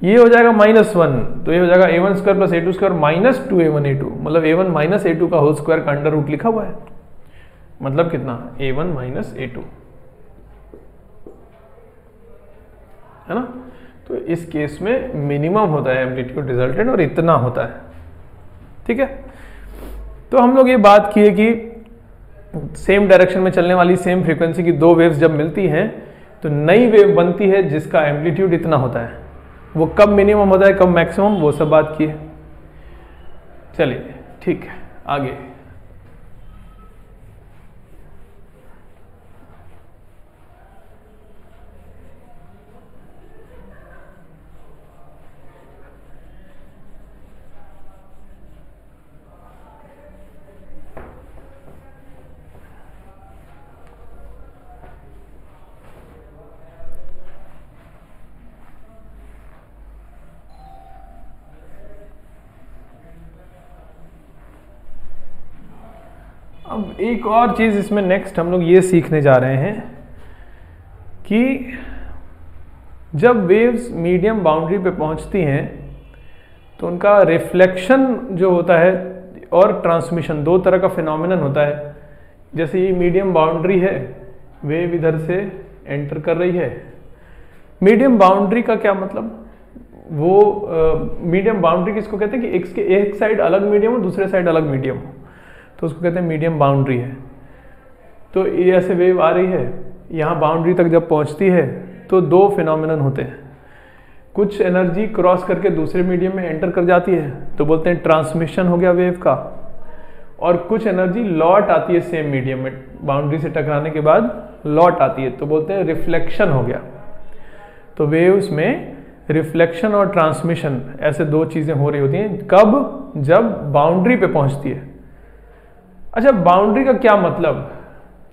ये हो जाएगा -1, तो ये हो जाएगा a1 square plus a2 square minus 2a1 a2, मतलब a1 माइनस a2 का होल स्क्वायर का अंडर रूट लिखा हुआ है, मतलब कितना, a1 माइनस a2, है ना। तो इस केस में मिनिमम होता है एम्पलीट्यूड रिजल्टेंट, और इतना होता है, ठीक है। तो हम लोग ये बात किए कि सेम डायरेक्शन में चलने वाली सेम फ्रीक्वेंसी की दो वेव्स जब मिलती हैं तो नई वेव बनती है जिसका एम्पलीट्यूड इतना होता है। वो कब मिनिमम होता है, कब मैक्सिमम, वो सब बात की है। चलिए ठीक है, आगे। अब एक और चीज इसमें नेक्स्ट हम लोग ये सीखने जा रहे हैं कि जब वेव्स मीडियम बाउंड्री पे पहुंचती हैं तो उनका रिफ्लेक्शन जो होता है और ट्रांसमिशन, दो तरह का फिनोमिनन होता है। जैसे ये मीडियम बाउंड्री है, वेव इधर से एंटर कर रही है। मीडियम बाउंड्री का क्या मतलब, वो मीडियम बाउंड्री किसको कहते हैं कि इसके एक साइड अलग मीडियम हो, दूसरे साइड अलग मीडियम हो, तो उसको कहते हैं मीडियम बाउंड्री है। तो ये ऐसे वेव आ रही है, यहाँ बाउंड्री तक जब पहुँचती है तो दो फिनोमिनन होते हैं। कुछ एनर्जी क्रॉस करके दूसरे मीडियम में एंटर कर जाती है तो बोलते हैं ट्रांसमिशन हो गया वेव का, और कुछ एनर्जी लौट आती है सेम मीडियम में, बाउंड्री से टकराने के बाद लौट आती है तो बोलते हैं रिफ्लेक्शन हो गया। तो वेव्स में रिफ्लेक्शन और ट्रांसमिशन ऐसे दो चीजें हो रही होती हैं। कब? जब बाउंड्री पे पहुंचती है। अच्छा, बाउंड्री का क्या मतलब?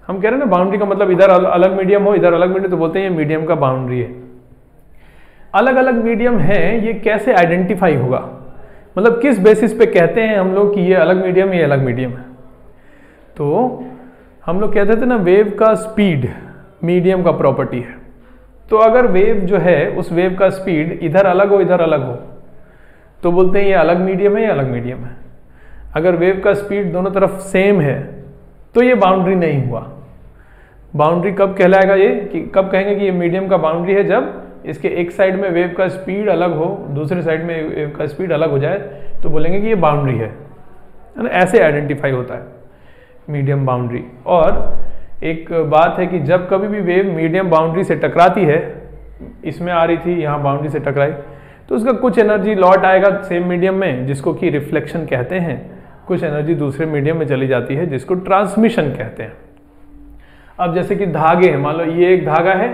हम कह रहे हैं ना बाउंड्री का मतलब इधर अलग मीडियम हो, इधर अलग मीडियम, तो बोलते हैं ये मीडियम का बाउंड्री है। अलग अलग मीडियम है, ये कैसे आइडेंटिफाई होगा, मतलब किस बेसिस पे कहते हैं हम लोग कि ये अलग मीडियम, ये अलग मीडियम है? तो हम लोग कहते थे ना वेव का स्पीड मीडियम का प्रॉपर्टी है। तो अगर वेव जो है उस वेव का स्पीड इधर अलग हो, इधर अलग हो, तो बोलते हैं ये अलग मीडियम है, ये अलग मीडियम है। अगर वेव का स्पीड दोनों तरफ सेम है तो ये बाउंड्री नहीं हुआ। बाउंड्री कब कहलाएगा ये, कि कब कहेंगे कि ये मीडियम का बाउंड्री है? जब इसके एक साइड में वेव का स्पीड अलग हो, दूसरे साइड में वेव का स्पीड अलग हो जाए तो बोलेंगे कि ये बाउंड्री है ना। ऐसे आइडेंटिफाई होता है मीडियम बाउंड्री। और एक बात है कि जब कभी भी वेव मीडियम बाउंड्री से टकराती है, इसमें आ रही थी, यहाँ बाउंड्री से टकराई, तो उसका कुछ एनर्जी लौट आएगा सेम मीडियम में, जिसको कि रिफ्लेक्शन कहते हैं। कुछ एनर्जी दूसरे मीडियम में चली जाती है, जिसको ट्रांसमिशन कहते हैं। अब जैसे कि धागे हैं, मान लो ये एक धागा है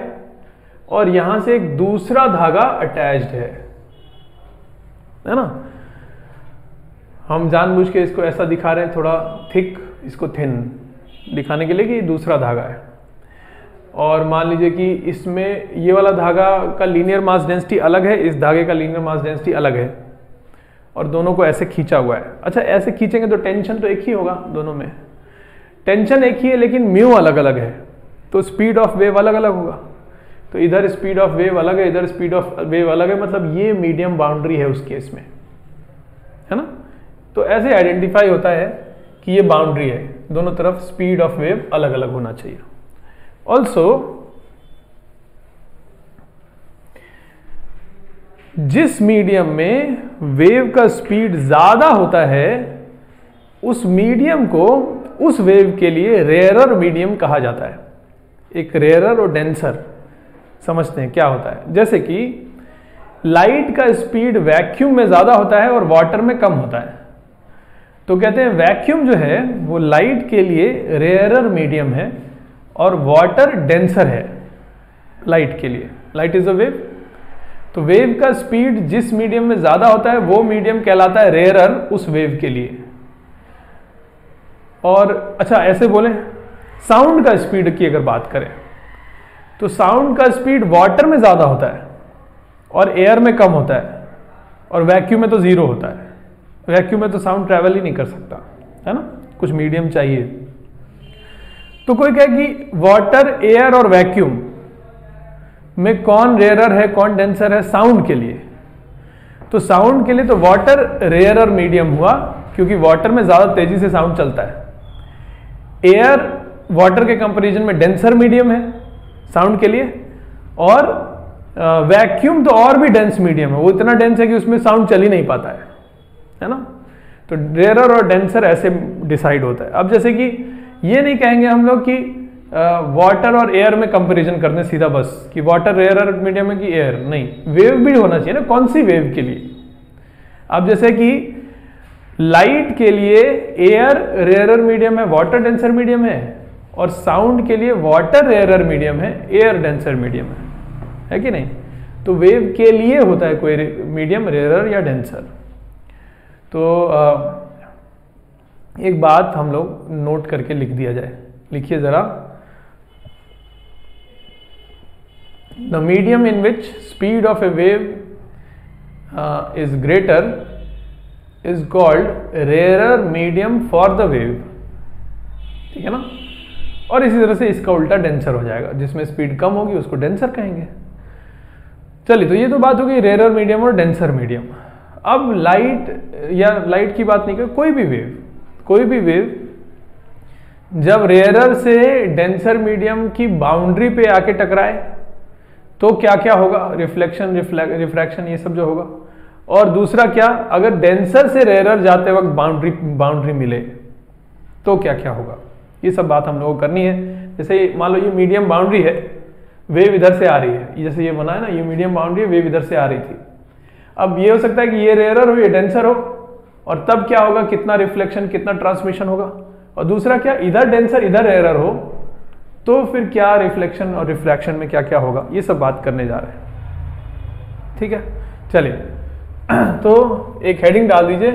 और यहां से एक दूसरा धागा अटैच्ड है ना। हम जानबूझ के इसको ऐसा दिखा रहे हैं, थोड़ा थिक, इसको थिन दिखाने के लिए कि ये दूसरा धागा है। और मान लीजिए कि इसमें ये वाला धागा का लीनियर मास डेंसिटी अलग है, इस धागे का लीनियर मास डेंसिटी अलग है, और दोनों को ऐसे खींचा हुआ है। अच्छा, ऐसे खींचेंगे तो टेंशन तो एक ही होगा, दोनों में टेंशन एक ही है, लेकिन म्यू अलग अलग है, तो स्पीड ऑफ वेव अलग अलग होगा। तो इधर स्पीड ऑफ वेव अलग है, इधर स्पीड ऑफ वेव अलग है, मतलब ये मीडियम बाउंड्री है उस केस में, है ना। तो ऐसे आइडेंटिफाई होता है कि ये बाउंड्री है, दोनों तरफ स्पीड ऑफ वेव अलग अलग होना चाहिए। ऑल्सो जिस मीडियम में वेव का स्पीड ज्यादा होता है, उस मीडियम को उस वेव के लिए रेयरर मीडियम कहा जाता है। एक रेयरर और डेंसर, समझते हैं क्या होता है। जैसे कि लाइट का स्पीड वैक्यूम में ज्यादा होता है और वाटर में कम होता है, तो कहते हैं वैक्यूम जो है वो लाइट के लिए रेयरर मीडियम है और वाटर डेंसर है लाइट के लिए। लाइट इज अ वेव, तो वेव का स्पीड जिस मीडियम में ज्यादा होता है वो मीडियम कहलाता है रेयरर उस वेव के लिए। और अच्छा, ऐसे बोले साउंड का स्पीड की अगर बात करें तो साउंड का स्पीड वाटर में ज्यादा होता है और एयर में कम होता है, और वैक्यूम में तो जीरो होता है। वैक्यूम में तो साउंड ट्रैवल ही नहीं कर सकता, है ना, कुछ मीडियम चाहिए। तो कोई कहे कि वाटर, एयर और वैक्यूम में कौन रेयरर है कौन डेंसर है साउंड के लिए? तो साउंड के लिए तो वाटर रेयरर मीडियम हुआ, क्योंकि वाटर में ज्यादा तेजी से साउंड चलता है। एयर वाटर के कंपैरिजन में डेंसर मीडियम है साउंड के लिए, और वैक्यूम तो और भी डेंस मीडियम है, वो इतना डेंस है कि उसमें साउंड चल ही नहीं पाता है ना। तो रेयरर और डेंसर ऐसे डिसाइड होता है। अब जैसे कि ये नहीं कहेंगे हम लोग कि वाटर और एयर में कंपैरिजन करने सीधा बस कि वाटर रेयरर मीडियम है कि एयर, नहीं, वेव भी होना चाहिए ना, कौन सी वेव के लिए। अब जैसे कि लाइट के लिए एयर रेयरर मीडियम है, वाटर डेंसर मीडियम है, और साउंड के लिए वाटर रेयरर मीडियम है, एयर डेंसर मीडियम है कि नहीं। तो वेव के लिए होता है कोई मीडियम रेयरर या डेंसर। तो एक बात हम लोग नोट करके लिख दिया जाए, लिखिए जरा। The medium in which speed of A wave is greater is called rarer medium for the wave, ठीक है ना। और इसी तरह से इसका उल्टा डेंसर हो जाएगा, जिसमें स्पीड कम होगी उसको डेंसर कहेंगे। चलिए, तो ये तो बात हो गई रेयर मीडियम और डेंसर मीडियम। अब लाइट, या लाइट की बात नहीं कर, कोई भी वेव जब रेयरर से डेंसर मीडियम की बाउंड्री पे आके टकराए तो क्या क्या होगा, रिफ्लेक्शन, रिफ्रैक्शन, ये सब जो होगा। और दूसरा क्या, अगर डेंसर से रेयरर जाते वक्त बाउंड्री मिले तो क्या क्या होगा, ये सब बात हम लोगों को करनी है। जैसे मान लो ये मीडियम बाउंड्री है, वेव इधर से आ रही है, जैसे ये बना है ना, ये मीडियम बाउंड्री है, वेव इधर से आ रही थी। अब ये हो सकता है कि ये रेयरर हो, ये डेंसर हो, और तब क्या होगा, कितना रिफ्लेक्शन, कितना ट्रांसमिशन होगा। और दूसरा क्या, इधर डेंसर इधर रेयरर हो तो फिर क्या रिफ्लेक्शन और रिफ्रैक्शन में क्या क्या होगा, ये सब बात करने जा रहे हैं। ठीक है, चलिए तो एक हेडिंग डाल दीजिए,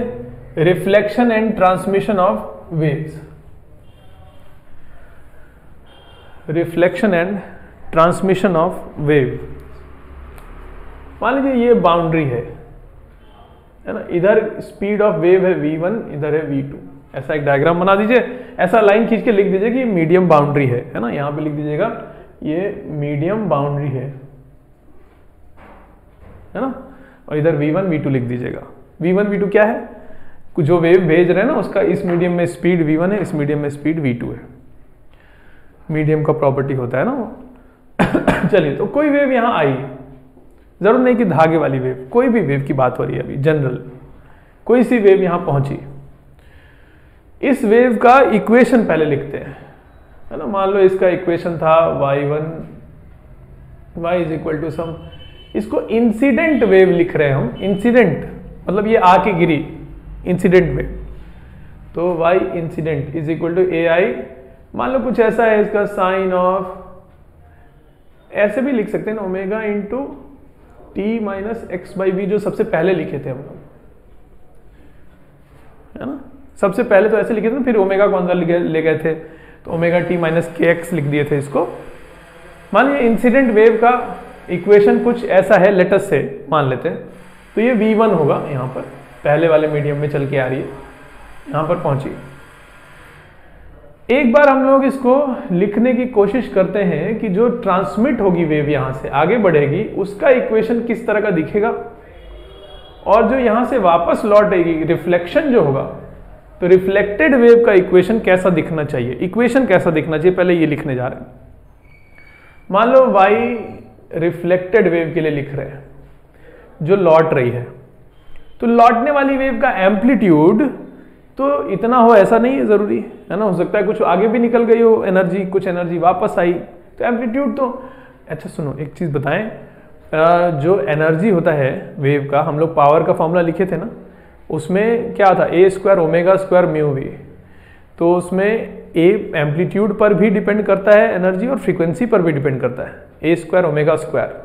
reflection and transmission of waves. Reflection and transmission of wave. मान लीजिए ये बाउंड्री है ना, इधर स्पीड ऑफ वेव है v1, इधर है v2, ऐसा एक डायग्राम बना दीजिए, ऐसा लाइन खींच के लिख दीजिए कि मीडियम बाउंड्री है ना, यहां पे लिख दीजिएगा ये मीडियम बाउंड्री है ना, और इधर v1 v2 लिख दीजिएगा। v1 v2 क्या है, जो वेव भेज रहे हैं ना उसका इस मीडियम में स्पीड v1 है, इस मीडियम में स्पीड v2 है, मीडियम का प्रॉपर्टी होता है ना वो। चलिए, तो कोई वेव यहां आई, जरूर नहीं कि धागे वाली वेव, कोई भी वेव की बात हो रही है अभी, जनरल कोई सी वेव यहां पहुंची। इस वेव का इक्वेशन पहले लिखते हैं, है ना। मान लो इसका इक्वेशन था y1 y is equal to sum, इसको इंसिडेंट वेव लिख रहे हैं हम, इंसिडेंट मतलब ये आके गिरी, इंसिडेंट वेव, तो y incident is equal to ai, मान लो कुछ ऐसा है, इसका साइन ऑफ, ऐसे भी लिख सकते हैं ना, omega into t minus x by v, जो सबसे पहले लिखे थे हम लोग, है ना। सबसे पहले तो ऐसे लिखे थे, फिर ओमेगा को अंदर ले गए थे, तो ओमेगा टी माइनस के एक्स लिख दिए थे इसको। मान लीजिए इंसिडेंट वेव का इक्वेशन कुछ ऐसा है, लेटस से मान लेते हैं, तो ये v1 होगा, यहां पर पहले वाले मीडियम में चल के आ रही है, यहां पर पहुंची। एक बार हम लोग इसको लिखने की कोशिश करते हैं कि जो ट्रांसमिट होगी वेव, यहां से आगे बढ़ेगी, उसका इक्वेशन किस तरह का दिखेगा, और जो यहां से वापस लौट आएगी, रिफ्लेक्शन जो होगा, तो रिफ्लेक्टेड वेव का इक्वेशन कैसा दिखना चाहिए, इक्वेशन कैसा दिखना चाहिए, पहले ये लिखने जा रहे हैं। मान लो y रिफ्लेक्टेड वेव के लिए लिख रहे हैं, जो लौट रही है, तो लौटने वाली वेव का एम्पलीट्यूड तो इतना हो ऐसा नहीं है जरूरी, है ना, हो सकता है कुछ आगे भी निकल गई हो एनर्जी, कुछ एनर्जी वापस आई, तो एम्पलीट्यूड तो। अच्छा सुनो, एक चीज बताएं, जो एनर्जी होता है वेव का, हम लोग पावर का फॉर्मूला लिखे थे ना, उसमें क्या था, A square omega square mu V, तो उसमें ए एम्पलीट्यूड पर भी डिपेंड करता है एनर्जी, और फ्रीक्वेंसी पर भी डिपेंड करता है, ए स्क्वायर ओमेगा स्क्वायर।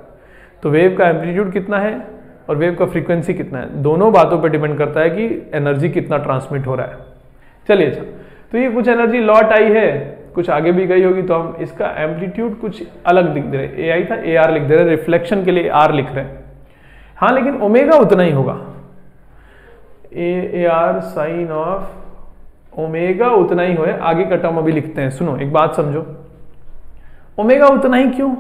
तो वेव का एम्पलीट्यूड कितना है और वेव का फ्रीक्वेंसी कितना है, दोनों बातों पर डिपेंड करता है कि एनर्जी कितना ट्रांसमिट हो रहा है। चलिए, अच्छा, तो ये कुछ एनर्जी लौट आई है, कुछ आगे भी गई होगी, तो हम इसका एम्पलीट्यूड कुछ अलग लिख दे रहे हैं, ए आई था ए आर लिख दे रहे हैं, रिफ्लेक्शन के लिए आर लिख रहे हैं। हाँ, लेकिन ओमेगा उतना ही होगा, a r sine of omega उतना ही होए, आगे का टर्म अभी लिखते हैं। सुनो, एक बात समझो, ओमेगा उतना ही क्यों,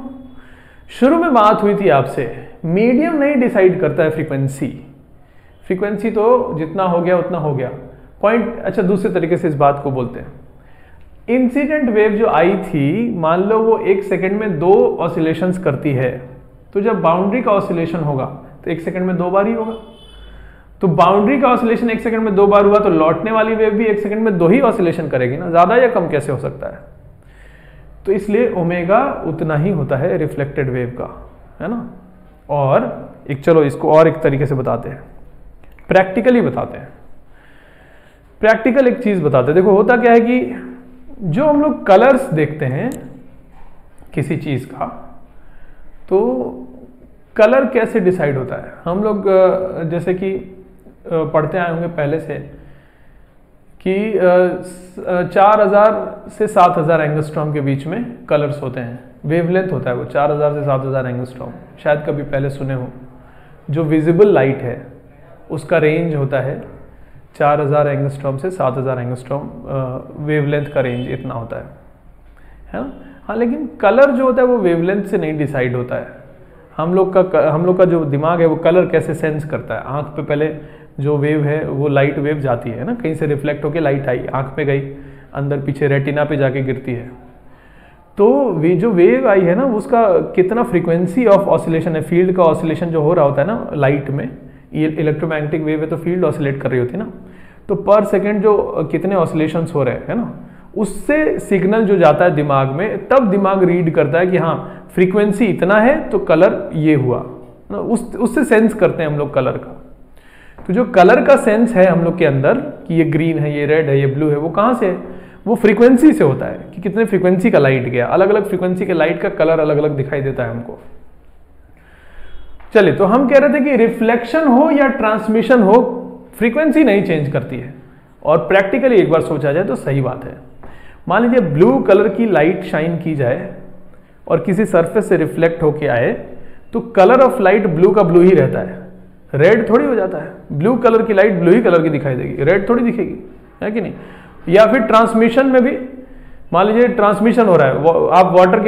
शुरू में बात हुई थी आपसे, मीडियम नहीं डिसाइड करता है फ्रीक्वेंसी, फ्रीक्वेंसी तो जितना हो गया उतना हो गया, पॉइंट। अच्छा, दूसरे तरीके से इस बात को बोलते हैं, इंसिडेंट वेव जो आई थी, मान लो वो 1 सेकंड में 2 ऑसिलेशंस करती है, तो जब बाउंड्री का ऑसिलेशन होगा तो 1 सेकंड में 2 बार ही होगा, तो बाउंड्री का ऑसिलेशन 1 सेकंड में 2 बार हुआ, तो लौटने वाली वेव भी 1 सेकंड में 2 ही ऑसिलेशन करेगी ना, ज्यादा या कम कैसे हो सकता है। तो इसलिए ओमेगा उतना ही होता है रिफ्लेक्टेड वेव का, है ना। और एक, चलो इसको और एक तरीके से बताते हैं, प्रैक्टिकली बताते हैं, प्रैक्टिकल एक चीज बताते हैं। देखो होता क्या है कि जो हम लोग कलर्स देखते हैं किसी चीज का, तो कलर कैसे डिसाइड होता है, हम लोग जैसे कि पढ़ते आए होंगे पहले से कि 4000 से 7000 एंगस्ट्रॉम के बीच में कलर्स होते हैं, वेवलेंथ होता है वो 4000 से 7000 एंगस्ट्रॉम, शायद कभी पहले सुने हो। जो विजिबल लाइट है उसका रेंज होता है 4000 एंगस्ट्रॉम से 7000 एंगस्ट्रॉम वेवलेंथ का रेंज इतना होता है ना। हाँ, लेकिन कलर जो होता है वो वेवलेंथ से नहीं डिसाइड होता है। हम लोग का जो दिमाग है वो कलर कैसे सेंस करता है। आंख पे पहले जो वेव है वो लाइट वेव जाती है ना, कहीं से रिफ्लेक्ट होके लाइट आई, आंख पे गई, अंदर पीछे रेटिना पे जाके गिरती है। तो वे जो वेव आई है ना, उसका कितना फ्रीक्वेंसी ऑफ ऑसिलेशन है, फील्ड का ऑसिलेशन जो हो रहा होता है ना लाइट में, ये इलेक्ट्रोमैग्नेटिक वेव है तो फील्ड ऑसिलेट कर रही होती है ना, तो पर सेकेंड जो कितने ऑसिलेशंस हो रहे हैं है ना, उससे सिग्नल जो जाता है दिमाग में, तब दिमाग रीड करता है कि हाँ फ्रीक्वेंसी इतना है तो कलर ये हुआ ना, उससे सेंस करते हैं हम लोग कलर का। तो जो कलर का सेंस है हम लोग के अंदर कि ये ग्रीन है, ये रेड है, ये ब्लू है, वो कहाँ से है? वो फ्रीक्वेंसी से होता है कि कितने फ्रीक्वेंसी का लाइट गया। अलग अलग फ्रीक्वेंसी के लाइट का कलर अलग अलग दिखाई देता है हमको। चलिए, तो हम कह रहे थे कि रिफ्लेक्शन हो या ट्रांसमिशन हो, फ्रीक्वेंसी नहीं चेंज करती है। और प्रैक्टिकली एक बार सोचा जाए तो सही बात है। मान लीजिए ब्लू कलर की लाइट शाइन की जाए और किसी सरफेस से रिफ्लेक्ट होके आए, तो कलर ऑफ लाइट ब्लू का ब्लू ही रहता है, रेड थोड़ी हो जाता है। ब्लू कलर की लाइट ब्लू ही कलर की दिखाई देगी, रेड थोड़ी दिखेगी, है कि नहीं। या फिर ट्रांसमिशन में भी मान लीजिए ट्रांसमिशन हो रहा है, आप वाटर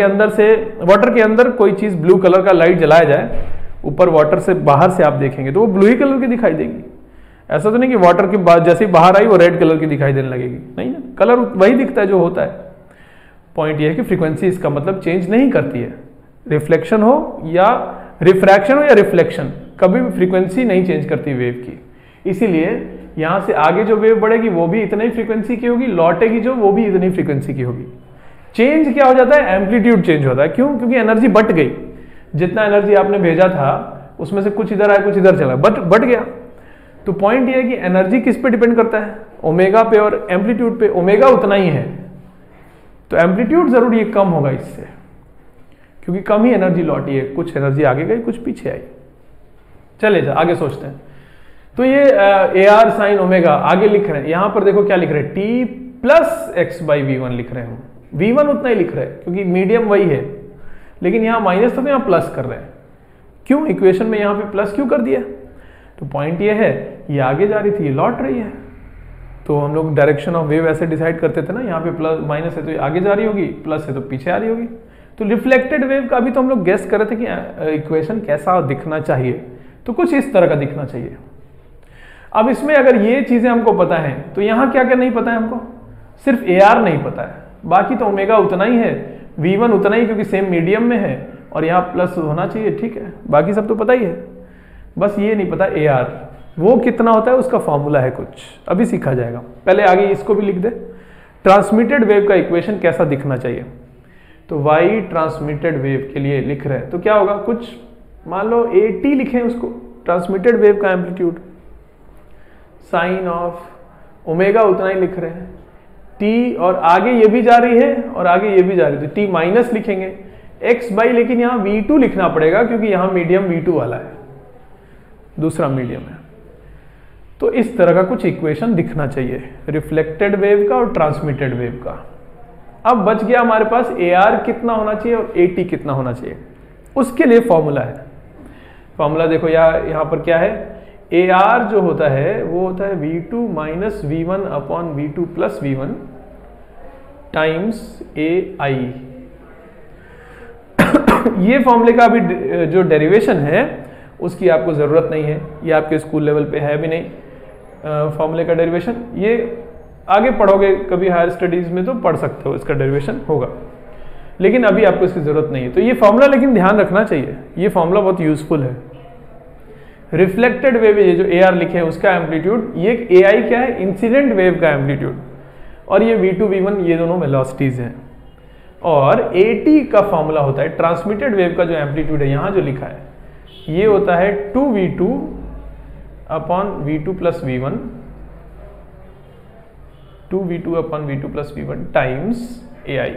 के अंदर कोई चीज ब्लू कलर का लाइट जलाया जाए, ऊपर वाटर से बाहर से आप देखेंगे तो वो ब्लू ही कलर की दिखाई देगी। ऐसा तो नहीं कि वाटर के बाद जैसे ही बाहर आई वो रेड कलर की दिखाई देने लगेगी, नहीं ना, कलर वही दिखता है जो होता है। पॉइंट ये है कि फ्रीक्वेंसी इसका मतलब चेंज नहीं करती है। रिफ्लेक्शन हो या रिफ्रैक्शन हो या रिफ्लेक्शन, कभी भी फ्रीक्वेंसी नहीं चेंज करती वेव की। इसीलिए यहां से आगे जो वेव बढ़ेगी वो भी इतनी फ्रीक्वेंसी की होगी, लौटेगी जो वो भी इतनी फ्रीक्वेंसी की होगी। चेंज क्या हो जाता है? एम्पलीट्यूड चेंज होता है। क्यों? क्योंकि एनर्जी बट गई। जितना एनर्जी आपने भेजा था उसमें से कुछ इधर आया कुछ इधर चला, बट गया। तो पॉइंट ये है कि एनर्जी किस पे डिपेंड करता है? ओमेगा पे और एम्पलीट्यूड पे। ओमेगा उतना ही है तो एम्पलीट्यूड जरूर ये कम होगा इससे, क्योंकि कम ही एनर्जी लौटी है, कुछ एनर्जी आगे गई कुछ पीछे आई। चले आगे सोचते हैं। तो ये ए आर साइन ओमेगा आगे लिख रहे हैं। यहां पर देखो क्या लिख रहे हैं, t plus x by v one लिख रहे हैं हम। वी वन उतना ही लिख रहे हैं क्योंकि मीडियम वही है, लेकिन यहां माइनस तो यहां प्लस कर रहे हैं। क्यों? इक्वेशन में यहां पे प्लस क्यों कर दिया? तो पॉइंट ये है, ये आगे जा रही थी, ये लौट रही है। तो हम लोग डायरेक्शन ऑफ वेव ऐसे डिसाइड करते थे ना, यहाँ पे प्लस माइनस है तो ये आगे जा रही होगी, प्लस है तो पीछे आ रही होगी। तो रिफ्लेक्टेड वेव का भी तो हम लोग गेस कर रहे थे कि इक्वेशन कैसा दिखना चाहिए, तो कुछ इस तरह का दिखना चाहिए। अब इसमें अगर ये चीजें हमको पता है तो यहाँ क्या क्या नहीं पता है हमको? सिर्फ ए आर नहीं पता है, बाकी तो ओमेगा उतना ही है, वी वन उतना ही क्योंकि सेम मीडियम में है और यहाँ प्लस होना चाहिए, ठीक है, बाकी सब तो पता ही है। बस ये नहीं पता ए आर वो कितना होता है, उसका फॉर्मूला है कुछ, अभी सीखा जाएगा। पहले आगे इसको भी लिख दे, ट्रांसमिटेड वेव का इक्वेशन कैसा दिखना चाहिए। तो वाई ट्रांसमिटेड वेव के लिए लिख रहे हैं तो क्या होगा, कुछ मान लो ए टी लिखें उसको, ट्रांसमिटेड वेव का एम्पलीट्यूड, साइन ऑफ ओमेगा उतना ही लिख रहे हैं, टी और आगे ये भी जा रही है और आगे ये भी जा रही है तो टी माइनस लिखेंगे, एक्स बाई, लेकिन यहाँ वी टू लिखना पड़ेगा क्योंकि यहाँ मीडियम वी टू वाला है, दूसरा मीडियम है। तो इस तरह का कुछ इक्वेशन दिखना चाहिए रिफ्लेक्टेड वेव का और ट्रांसमिटेड वेव का। अब बच गया हमारे पास ए आर कितना होना चाहिए और ए टी कितना होना चाहिए, उसके लिए फॉर्मूला है। फॉर्मूला देखो यहाँ पर क्या है, ए आर जो होता है वो होता है V two minus V one upon V two plus V one times A I. ये फॉर्मूले का अभी जो डेरिवेशन है उसकी आपको जरूरत नहीं है, ये आपके स्कूल लेवल पे है भी नहीं फॉर्मूले का डेरिवेशन। ये आगे पढ़ोगे कभी हायर स्टडीज में तो पढ़ सकते हो, इसका डेरिवेशन होगा, लेकिन अभी आपको इसकी जरूरत नहीं है। तो ये फॉर्मूला लेकिन ध्यान रखना चाहिए, ये फॉर्मूला बहुत यूजफुल है। रिफ्लेक्टेड वेव ये जो ए आर लिखे हैं उसका एम्पलीट्यूड, ये ए आई क्या है, इंसिडेंट वेव का एम्पलीट्यूड, और ये वी टू वी वन ये दोनों वेलोसिटीज हैं। और ए टी का फॉर्मूला होता है ट्रांसमिटेड वेव का जो एम्पलीट्यूड है यहाँ जो लिखा है ये होता है 2v2 upon v2 plus v1, 2v2 upon v2 plus v1 times ai।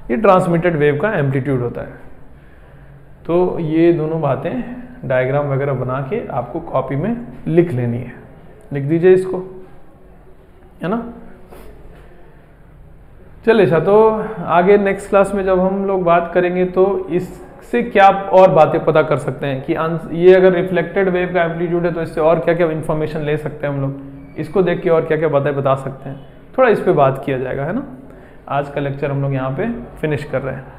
ये ट्रांसमिटेड वेव का एम्पलीट्यूड होता है। तो ये दोनों बातें डायग्राम वगैरह बना के आपको कॉपी में लिख लेनी है, लिख दीजिए इसको, है ना। चलिए अच्छा, तो आगे नेक्स्ट क्लास में जब हम लोग बात करेंगे तो इस इससे क्या और बातें पता कर सकते हैं कि ये अगर रिफ्लेक्टेड वेव का एम्पलीट्यूड है तो इससे और क्या क्या इन्फॉर्मेशन ले सकते हैं हम लोग, इसको देख के और क्या क्या बातें बता सकते हैं, थोड़ा इस पे बात किया जाएगा, है ना। आज का लेक्चर हम लोग यहाँ पे फिनिश कर रहे हैं।